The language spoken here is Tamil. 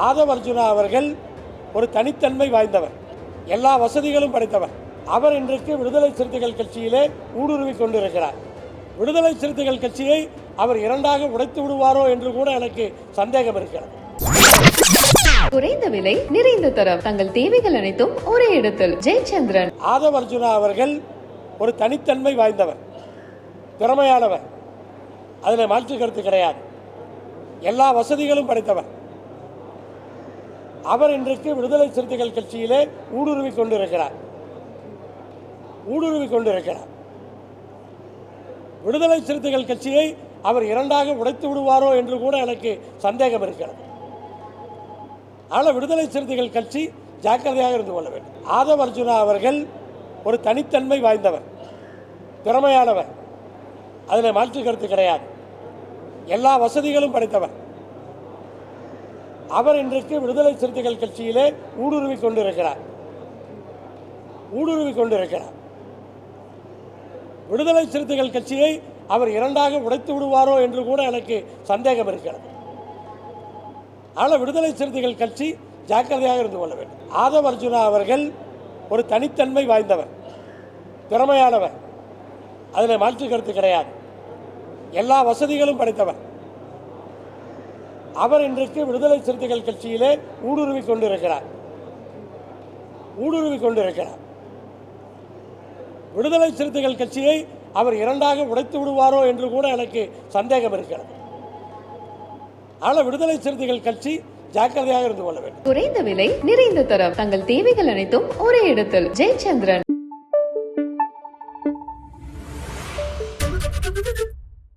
ஆதவ அர்ஜுனா அவர்கள் ஒரு தனித்தன்மை வாய்ந்தவர், எல்லா வசதிகளும் படைத்தவர். அவர் இன்றைக்கு விடுதலை சிறுத்தைகள் கட்சியிலே ஊடுருவி கொண்டிருக்கிறார். விடுதலை சிறுத்தைகள் கட்சியை அவர் இரண்டாக உடைத்து விடுவாரோ என்று கூட எனக்கு சந்தேகம் இருக்கிறது. குறைந்த விலை, நிறைந்த தரம், தங்கள் தேவைகள் அனைத்தும் ஒரே இடத்தில். ஜெயச்சந்திரன். ஆதவ அர்ஜுனா அவர்கள் ஒரு தனித்தன்மை வாய்ந்தவர், திறமையானவர், அதில் மாற்று கருத்து கிடையாது. எல்லா வசதிகளும் படைத்தவர். அவர் இன்றைக்கு விடுதலை சிறுத்தைகள் கட்சியிலே ஊடுருவி கொண்டிருக்கிறார். விடுதலை சிறுத்தைகள் கட்சியை அவர் இரண்டாக உடைத்து விடுவாரோ என்று கூட எனக்கு சந்தேகம் இருக்கிறது. ஆனால் விடுதலை சிறுத்தைகள் கட்சி ஜாக்கிரதையாக இருந்து கொள்ள வேண்டும். ஆதவ அர்ஜுனா அவர்கள் ஒரு தனித்தன்மை வாய்ந்தவர், திறமையானவர், அதில் மாற்று கருத்து கிடையாது. எல்லா வசதிகளும் படைத்தவர். அவர் இன்றைக்கு விடுதலை சிறுத்தைகள் கட்சியிலே ஊடுருவி கொண்டிருக்கிறார். விடுதலை சிறுத்தைகள் கட்சியை அவர் இரண்டாக உடைத்து விடுவாரோ என்று கூட எனக்கு சந்தேகம் இருக்கிறது. ஆனால் விடுதலை சிறுத்தைகள் கட்சி ஜாக்கிரதையாக இருந்து கொள்ள வேண்டும். ஆதவ அர்ஜுனா அவர்கள் ஒரு தனித்தன்மை வாய்ந்தவர், திறமையானவர், அதில் மாற்று கருத்து கிடையாது. எல்லா வசதிகளும் படைத்தவர். அவர் இன்றைக்கு விடுதலை சிறுத்தைகள் கட்சியிலே ஊடுருவி கொண்டிருக்கிறார். விடுதலை சிறுத்தைகள் கட்சியை அவர் இரண்டாக உடைத்து விடுவாரோ என்று கூட எனக்கு சந்தேகம் இருக்கிறது. ஆனால் விடுதலை சிறுத்தைகள் கட்சி ஜாக்கிரதையாக இருந்து கொள்ள வேண்டும். குறைந்த விலை, நிறைந்த தரம், தங்கள் தேவைகள் அனைத்தும் ஒரே இடத்தில். ஜெயச்சந்திரன்.